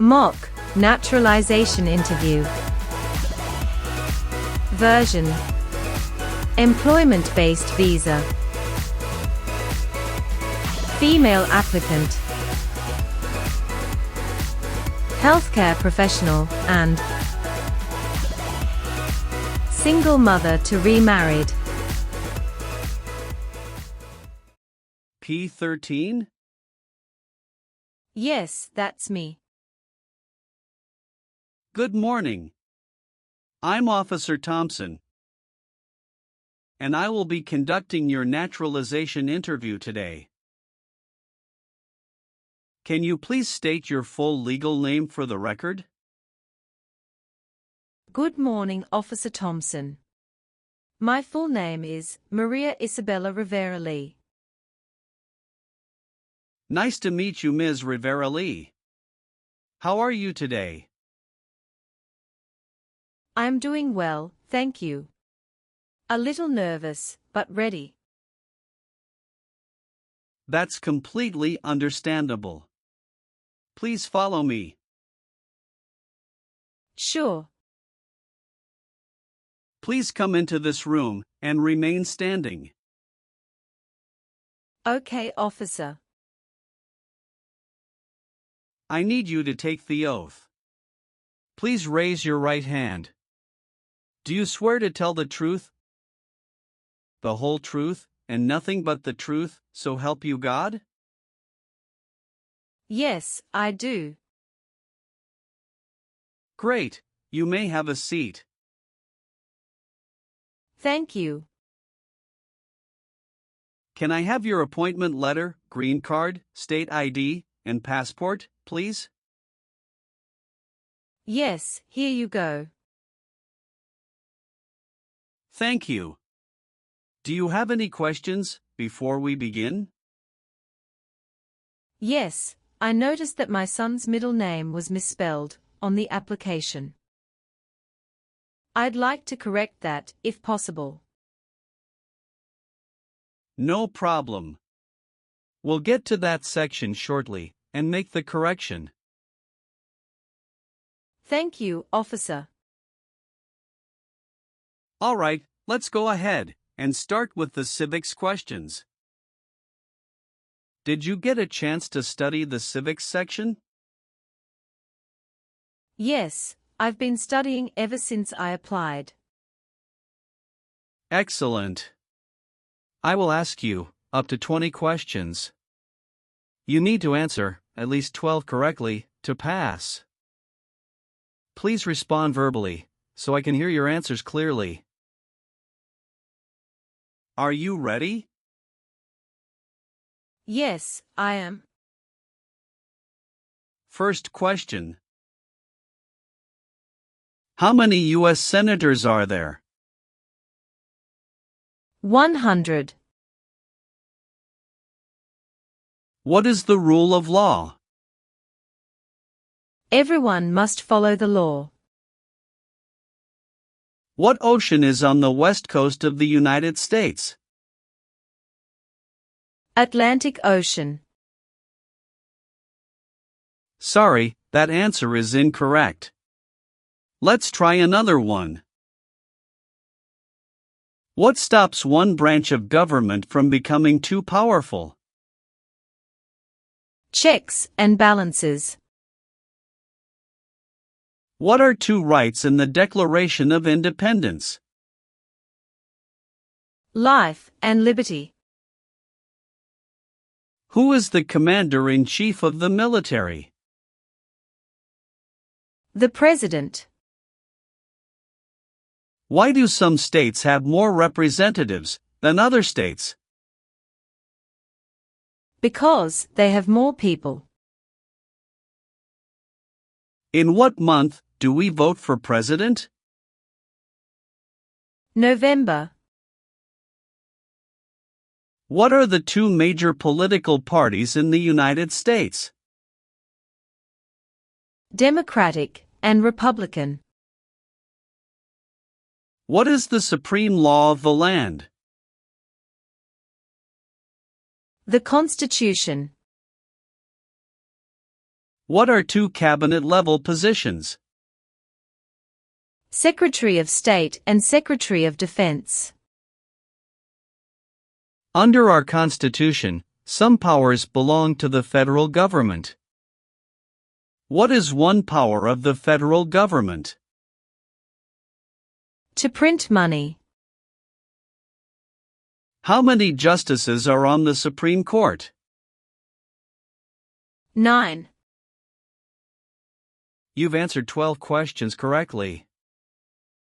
Mock Naturalization Interview. Version: Employment-based visa. Female applicant. Healthcare professional and single mother to remarried. P13? Yes, that's me. Good morning. I'm Officer Thompson, and I will be conducting your naturalization interview today. Can you please state your full legal name for the record? Good morning, Officer Thompson. My full name is Maria Isabella Rivera Lee. Nice to meet you, Ms. Rivera Lee. How are you today? I'm doing well, thank you. A little nervous, but ready. That's completely understandable. Please follow me. Sure. Please come into this room and remain standing. Okay, officer. I need you to take the oath. Please raise your right hand. Do you swear to tell the truth, the whole truth, and nothing but the truth, so help you God? Yes, I do. Great, you may have a seat. Thank you. Can I have your appointment letter, green card, state ID, and passport, please? Yes, here you go. Thank you. Do you have any questions before we begin? Yes, I noticed that my son's middle name was misspelled on the application. I'd like to correct that, if possible. No problem. We'll get to that section shortly and make the correction. Thank you, officer. All right, let's go ahead and start with the civics questions. Did you get a chance to study the civics section? Yes, I've been studying ever since I applied. Excellent. I will ask you up to 20 questions. You need to answer at least 12 correctly to pass. Please respond verbally so I can hear your answers clearly. Are you ready? Yes, I am. First question. How many U.S. senators are there? 100. What is the rule of law? Everyone must follow the law. What ocean is on the west coast of the United States? Atlantic Ocean. Sorry, that answer is incorrect. Let's try another one. What stops one branch of government from becoming too powerful? Checks and balances. What are two rights in the Declaration of Independence? Life and liberty. Who is the commander-in-chief of the military? The President. Why do some states have more representatives than other states? Because they have more people. In what month do we vote for president? November. What are the two major political parties in the United States? Democratic and Republican. What is the supreme law of the land? The Constitution. What are two cabinet-level positions? Secretary of State and Secretary of Defense. Under our Constitution, some powers belong to the federal government. What is one power of the federal government? To print money. How many justices are on the Supreme Court? 9. You've answered 12 questions correctly.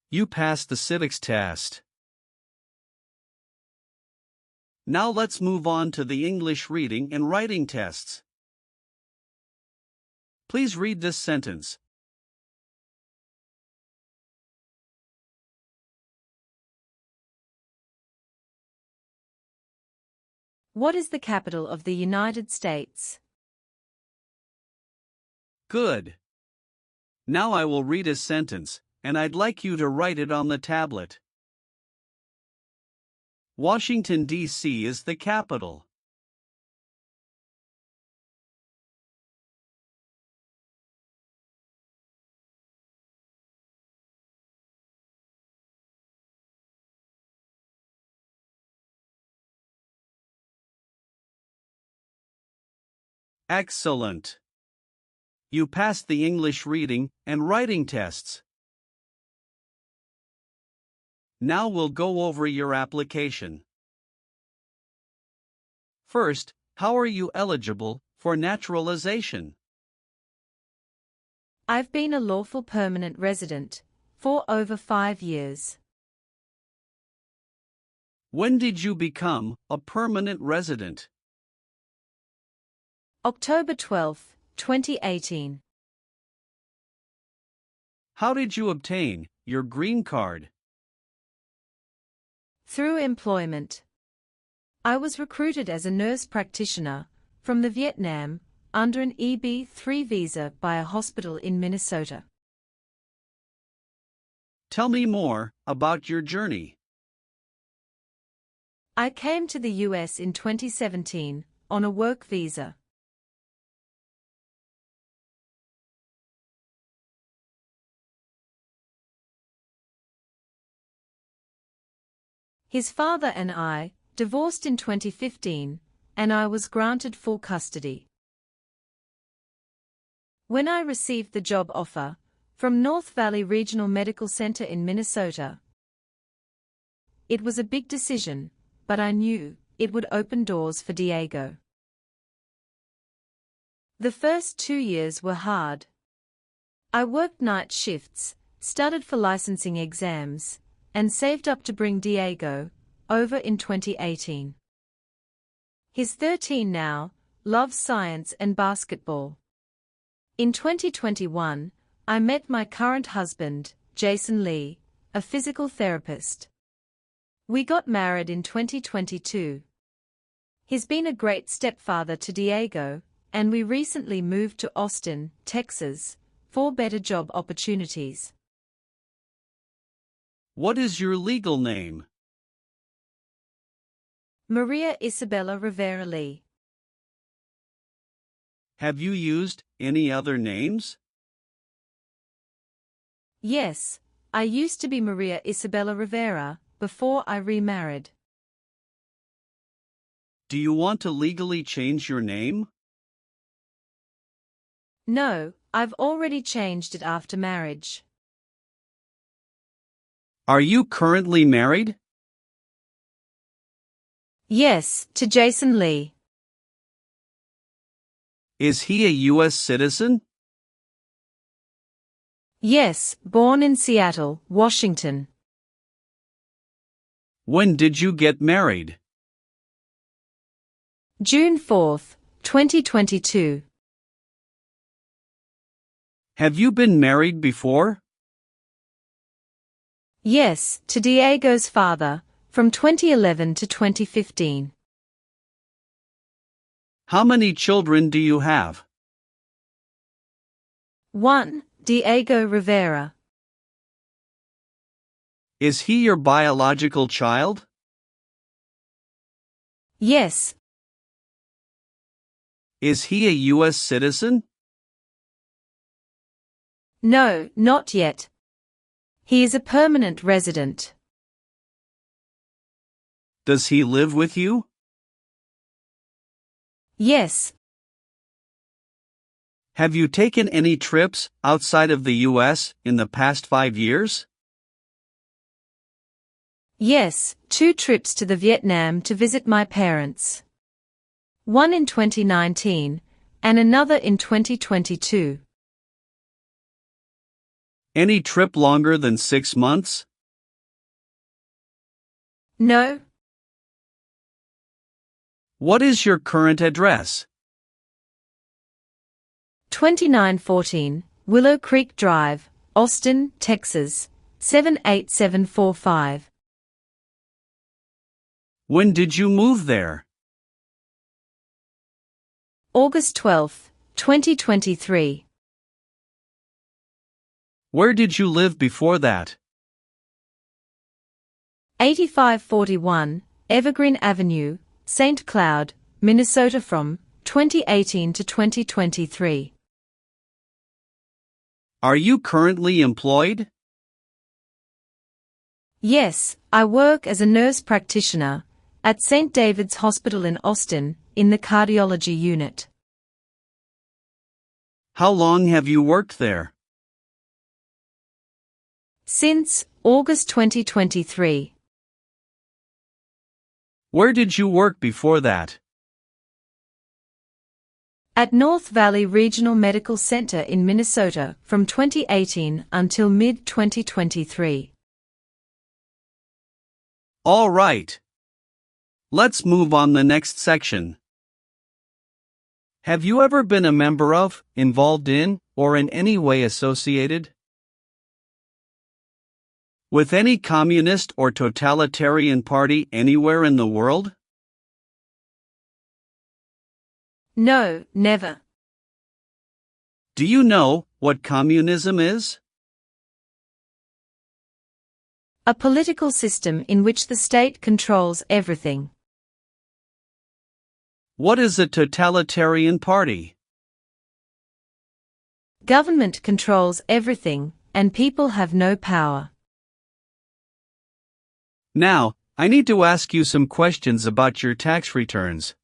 You passed the civics test. Now let's move on to the English reading and writing tests. Please read this sentence. What is the capital of the United States? Good. Now I will read a sentence, and I'd like you to write it on the tablet. Washington, D.C. is the capital. Excellent. You passed the English reading and writing tests. Now we'll go over your application. First, how are you eligible for naturalization? I've been a lawful permanent resident for over 5 years. When did you become a permanent resident? October 12, 2018. How did you obtain your green card? Through employment. I was recruited as a nurse practitioner from the Vietnam under an EB-3 visa by a hospital in Minnesota. Tell me more about your journey. I came to the US in 2017 on a work visa. His father and I divorced in 2015, and I was granted full custody. When I received the job offer from North Valley Regional Medical Center in Minnesota, it was a big decision, but I knew it would open doors for Diego. The first 2 years were hard. I worked night shifts, studied for licensing exams, and saved up to bring Diego over in 2018. He's 13 now, loves science and basketball. In 2021, I met my current husband, Jason Lee, a physical therapist. We got married in 2022. He's been a great stepfather to Diego, and we recently moved to Austin, Texas, for better job opportunities. What is your legal name? Maria Isabella Rivera Lee. Have you used any other names? Yes, I used to be Maria Isabella Rivera before I remarried. Do you want to legally change your name? No, I've already changed it after marriage. Are you currently married? Yes, to Jason Lee. Is he a U.S. citizen? Yes, born in Seattle, Washington. When did you get married? June 4, 2022. Have you been married before? Yes, to Diego's father, from 2011 to 2015. How many children do you have? 1. Diego Rivera. Is he your biological child? Yes. Is he a U.S. citizen? No, not yet. He is a permanent resident. Does he live with you? Yes. Have you taken any trips outside of the U.S. in the past 5 years? Yes, 2 trips to the Vietnam to visit my parents. One in 2019, and another in 2022. Any trip longer than 6 months? No. What is your current address? 2914, Willow Creek Drive, Austin, Texas, 78745. When did you move there? August 12, 2023. Where did you live before that? 8541, Evergreen Avenue, St. Cloud, Minnesota from 2018 to 2023. Are you currently employed? Yes, I work as a nurse practitioner at St. David's Hospital in Austin, in the cardiology unit. How long have you worked there? Since August 2023. Where did you work before that? At North Valley Regional Medical Center in Minnesota from 2018 until mid-2023. All right. Let's move on the next section. Have you ever been a member of, involved in, or in any way associated with any communist or totalitarian party anywhere in the world? No, never. Do you know what communism is? A political system in which the state controls everything. What is a totalitarian party? Government controls everything, and people have no power. Now, I need to ask you some questions about your tax returns.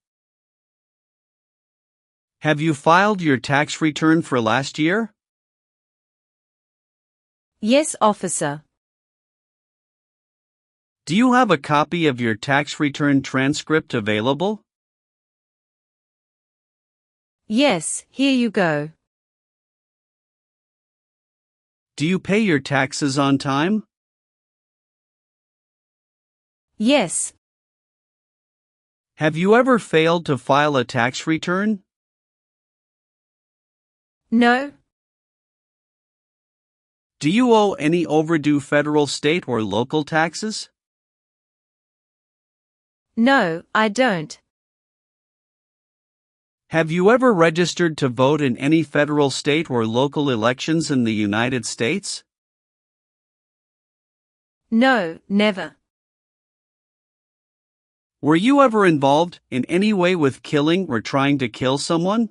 Have you filed your tax return for last year? Yes, officer. Do you have a copy of your tax return transcript available? Yes, here you go. Do you pay your taxes on time? Yes. Have you ever failed to file a tax return? No. Do you owe any overdue federal, state, or local taxes? No, I don't. Have you ever registered to vote in any federal, state, or local elections in the United States? No, never. Were you ever involved in any way with killing or trying to kill someone?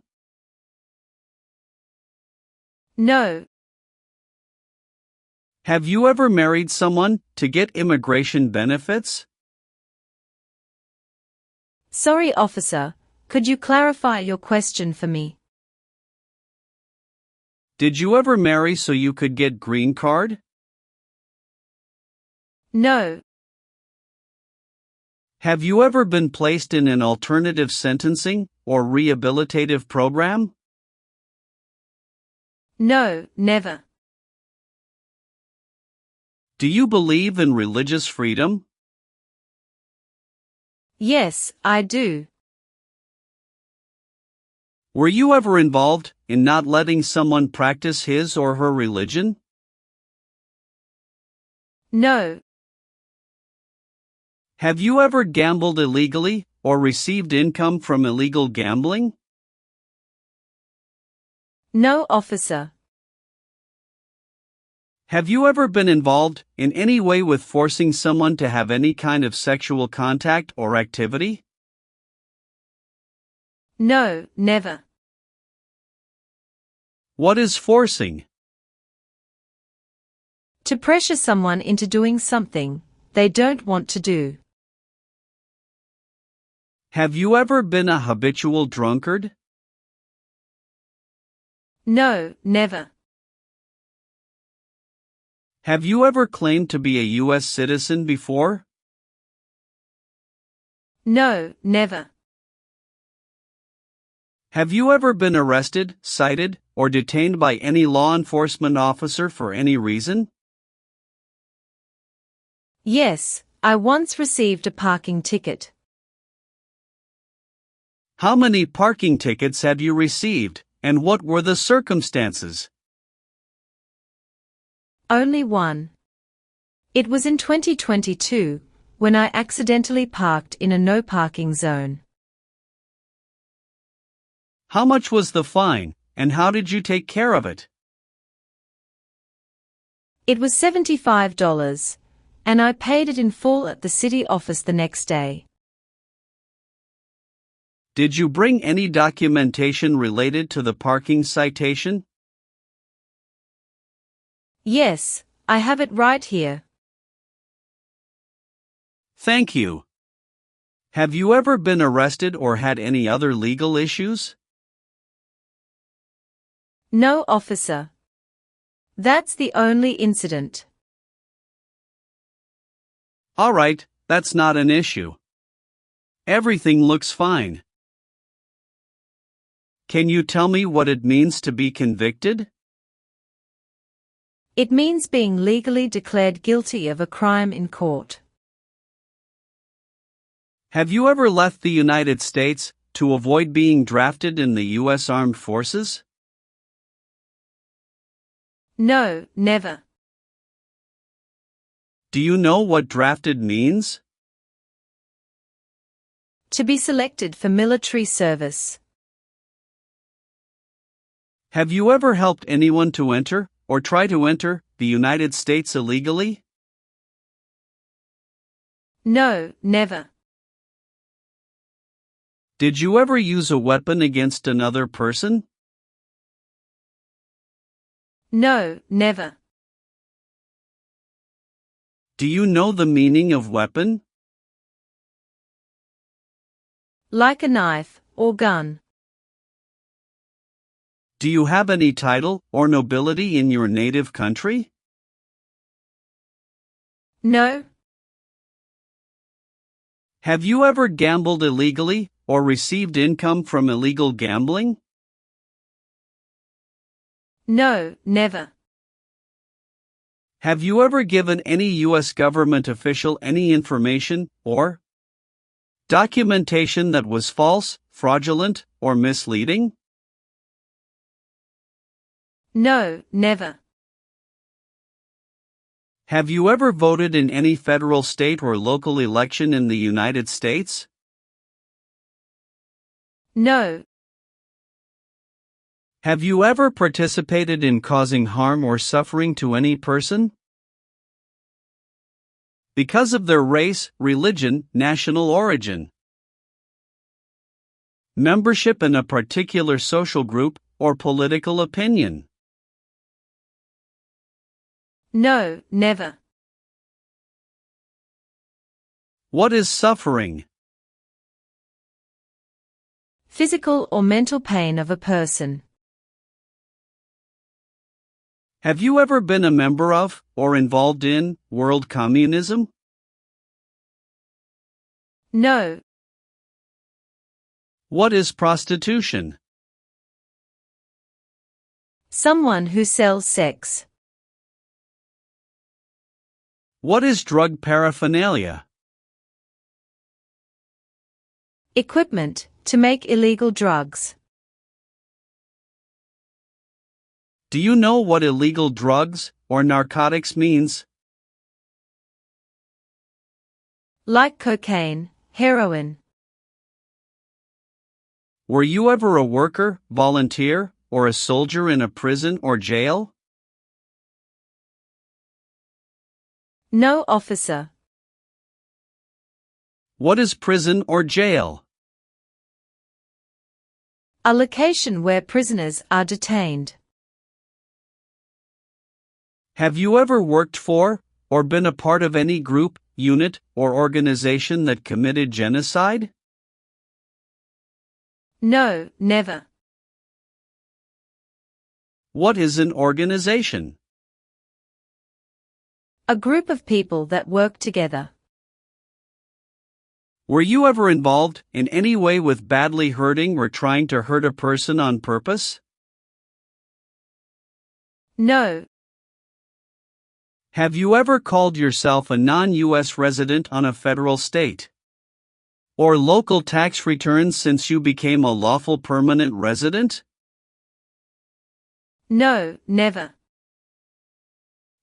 No. Have you ever married someone to get immigration benefits? Sorry, officer. Could you clarify your question for me? Did you ever marry so you could get green card? No. Have you ever been placed in an alternative sentencing or rehabilitative program? No, never. Do you believe in religious freedom? Yes, I do. Were you ever involved in not letting someone practice his or her religion? No. Have you ever gambled illegally or received income from illegal gambling? No, officer. Have you ever been involved in any way with forcing someone to have any kind of sexual contact or activity? No, never. What is forcing? To pressure someone into doing something they don't want to do. Have you ever been a habitual drunkard? No, never. Have you ever claimed to be a U.S. citizen before? No, never. Have you ever been arrested, cited, or detained by any law enforcement officer for any reason? Yes, I once received a parking ticket. How many parking tickets have you received, and what were the circumstances? Only one. It was in 2022, when I accidentally parked in a no parking zone. How much was the fine, and how did you take care of it? It was $75, and I paid it in full at the city office the next day. Did you bring any documentation related to the parking citation? Yes, I have it right here. Thank you. Have you ever been arrested or had any other legal issues? No, officer. That's the only incident. All right, that's not an issue. Everything looks fine. Can you tell me what it means to be convicted? It means being legally declared guilty of a crime in court. Have you ever left the United States to avoid being drafted in the U.S. Armed Forces? No, never. Do you know what drafted means? To be selected for military service. Have you ever helped anyone to enter, or try to enter, the United States illegally? No, never. Did you ever use a weapon against another person? No, never. Do you know the meaning of weapon? Like a knife or gun. Do you have any title or nobility in your native country? No. Have you ever gambled illegally or received income from illegal gambling? No, never. Have you ever given any U.S. government official any information or documentation that was false, fraudulent, or misleading? No, never. Have you ever voted in any federal, state, or local election in the United States? No. Have you ever participated in causing harm or suffering to any person? Because of their race, religion, national origin, membership in a particular social group, or political opinion? No, never. What is suffering? Physical or mental pain of a person. Have you ever been a member of, or involved in, world communism? No. What is prostitution? Someone who sells sex. What is drug paraphernalia? Equipment to make illegal drugs. Do you know what illegal drugs or narcotics means? Like cocaine, heroin. Were you ever a worker, volunteer, or a soldier in a prison or jail? No, officer. What is prison or jail? A location where prisoners are detained. Have you ever worked for, or been a part of any group, unit, or organization that committed genocide? No, never. What is an organization? A group of people that work together. Were you ever involved in any way with badly hurting or trying to hurt a person on purpose? No. Have you ever called yourself a non-U.S. resident on a federal, state, or local tax returns since you became a lawful permanent resident? No, never.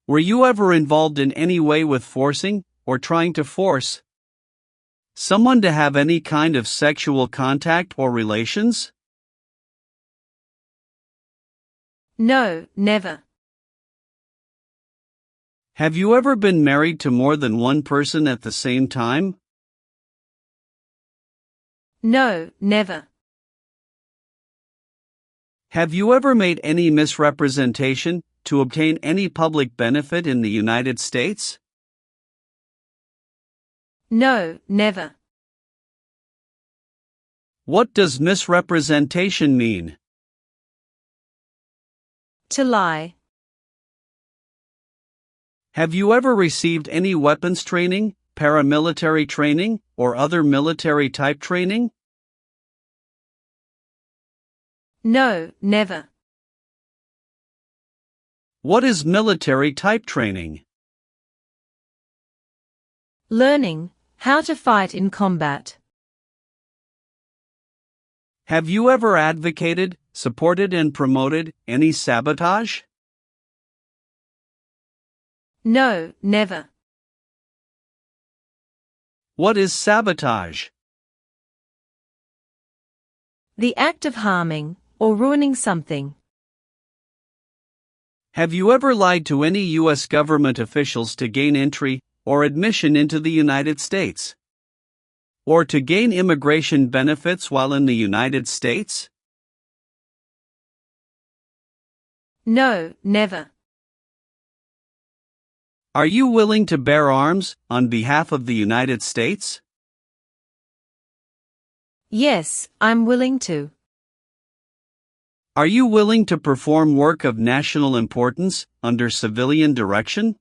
Were you ever involved in any way with forcing, or trying to force, someone to have any kind of sexual contact or relations? No, never. Have you ever been married to more than one person at the same time? No, never. Have you ever made any misrepresentation to obtain any public benefit in the United States? No, never. What does misrepresentation mean? To lie. Have you ever received any weapons training, paramilitary training, or other military type training? No, never. What is military type training? Learning how to fight in combat. Have you ever advocated, supported, and promoted any sabotage? No, never. What is sabotage? The act of harming or ruining something. Have you ever lied to any U.S. government officials to gain entry or admission into the United States, or to gain immigration benefits while in the United States? No, never. Are you willing to bear arms on behalf of the United States? Yes, I'm willing to. Are you willing to perform work of national importance under civilian direction?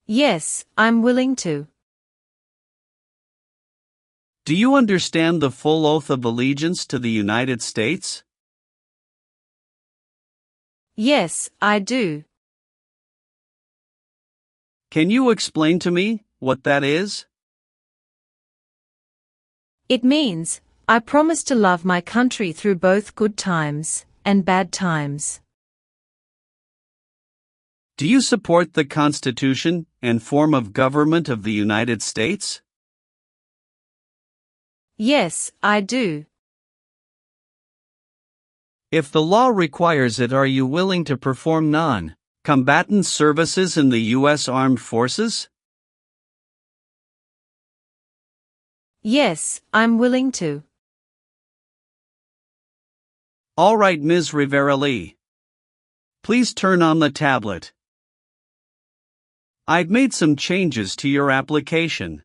Yes, I'm willing to. Do you understand the full oath of allegiance to the United States? Yes, I do. Can you explain to me what that is? It means, I promise to love my country through both good times and bad times. Do you support the Constitution and form of government of the United States? Yes, I do. If the law requires it, are you willing to perform non-combatant services in the U.S. Armed Forces? Yes, I'm willing to. All right, Ms. Rivera-Lee. Please turn on the tablet. I've made some changes to your application.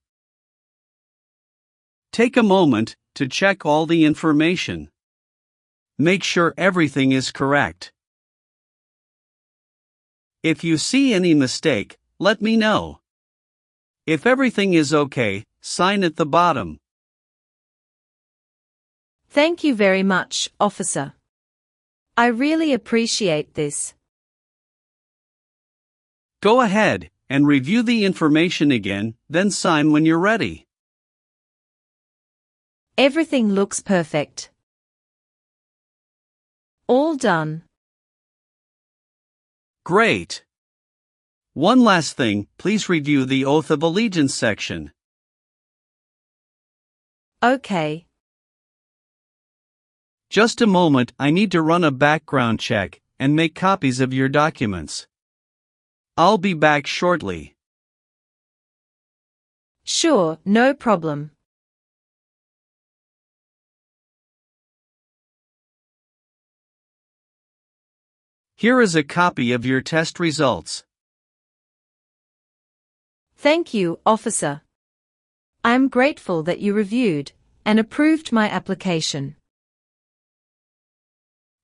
Take a moment to check all the information. Make sure everything is correct. If you see any mistake, let me know. If everything is okay, sign at the bottom. Thank you very much, officer. I really appreciate this. Go ahead and review the information again, then sign when you're ready. Everything looks perfect. All done. Great. One last thing, please review the Oath of Allegiance section. Okay. Just a moment, I need to run a background check and make copies of your documents. I'll be back shortly. Sure, no problem. Here is a copy of your test results. Thank you, officer. I am grateful that you reviewed and approved my application.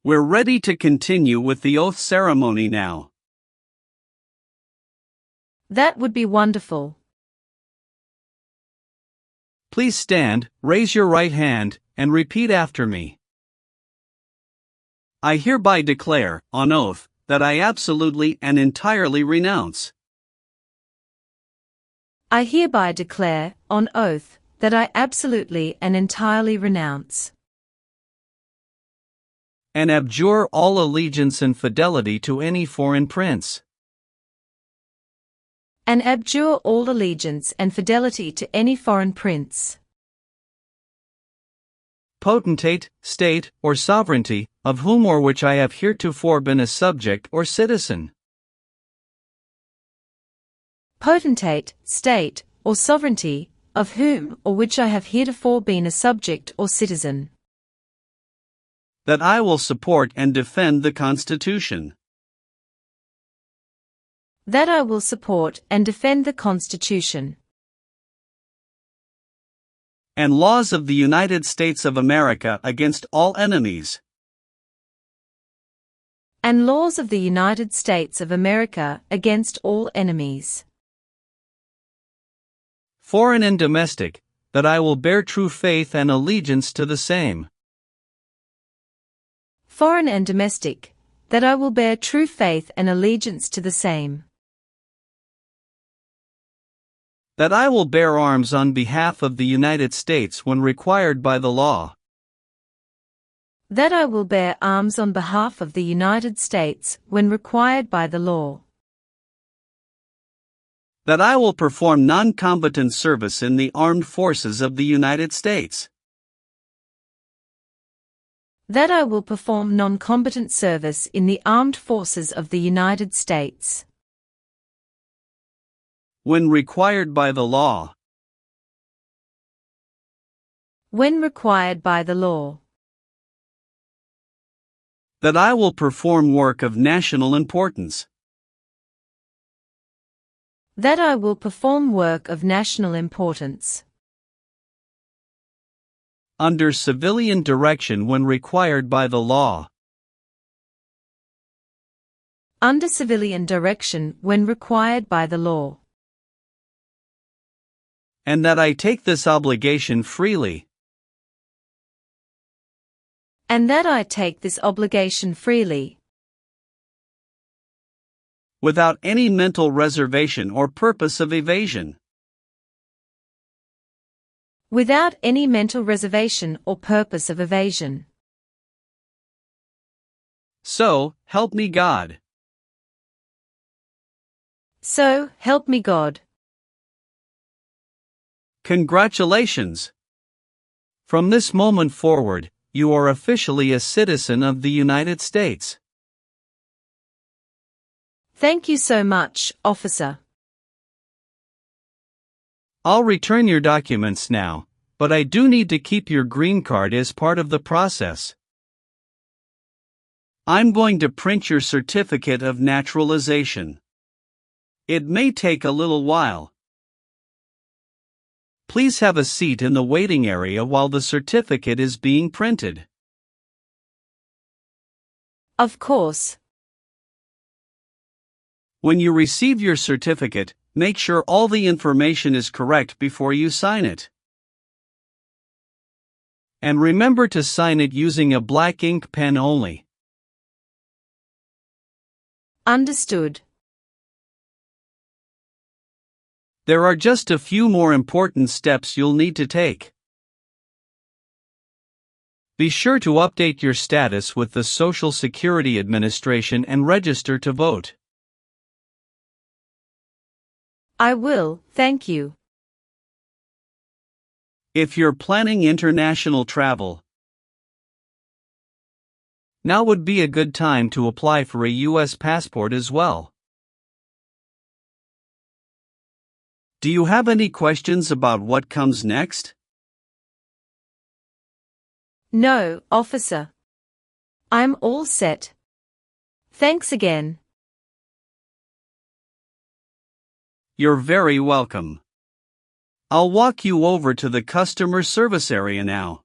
We're ready to continue with the oath ceremony now. That would be wonderful. Please stand, raise your right hand, and repeat after me. I hereby declare, on oath, that I absolutely and entirely renounce. I hereby declare, on oath, that I absolutely and entirely renounce and abjure all allegiance and fidelity to any foreign prince. and abjure all allegiance and fidelity to any foreign prince, potentate, state, or sovereignty, of whom or which I have heretofore been a subject or citizen. potentate, state, or sovereignty, of whom or which I have heretofore been a subject or citizen. That I will support and defend the Constitution. That I will support and defend the Constitution and laws of the United States of America against all enemies. and laws of the United States of America against all enemies. Foreign and domestic, that I will bear true faith and allegiance to the same. Foreign and domestic, that I will bear true faith and allegiance to the same. That I will bear arms on behalf of the United States when required by the law. That I will bear arms on behalf of the United States when required by the law. That I will perform non-combatant service in the armed forces of the United States. That I will perform non-combatant service in the armed forces of the United States when required by the law. when required by the law. That I will perform work of national importance. That I will perform work of national importance under civilian direction when required by the law. under civilian direction when required by the law. And that I take this obligation freely. And that I take this obligation freely, without any mental reservation or purpose of evasion. without any mental reservation or purpose of evasion. So, help me God. So, help me God. Congratulations! From this moment forward, you are officially a citizen of the United States. Thank you so much, officer. I'll return your documents now, but I do need to keep your green card as part of the process. I'm going to print your certificate of naturalization. It may take a little while. Please have a seat in the waiting area while the certificate is being printed. Of course. When you receive your certificate, make sure all the information is correct before you sign it. And remember to sign it using a black ink pen only. Understood. There are just a few more important steps you'll need to take. Be sure to update your status with the Social Security Administration and register to vote. I will, thank you. If you're planning international travel, now would be a good time to apply for a U.S. passport as well. Do you have any questions about what comes next? No, officer. I'm all set. Thanks again. You're very welcome. I'll walk you over to the customer service area now.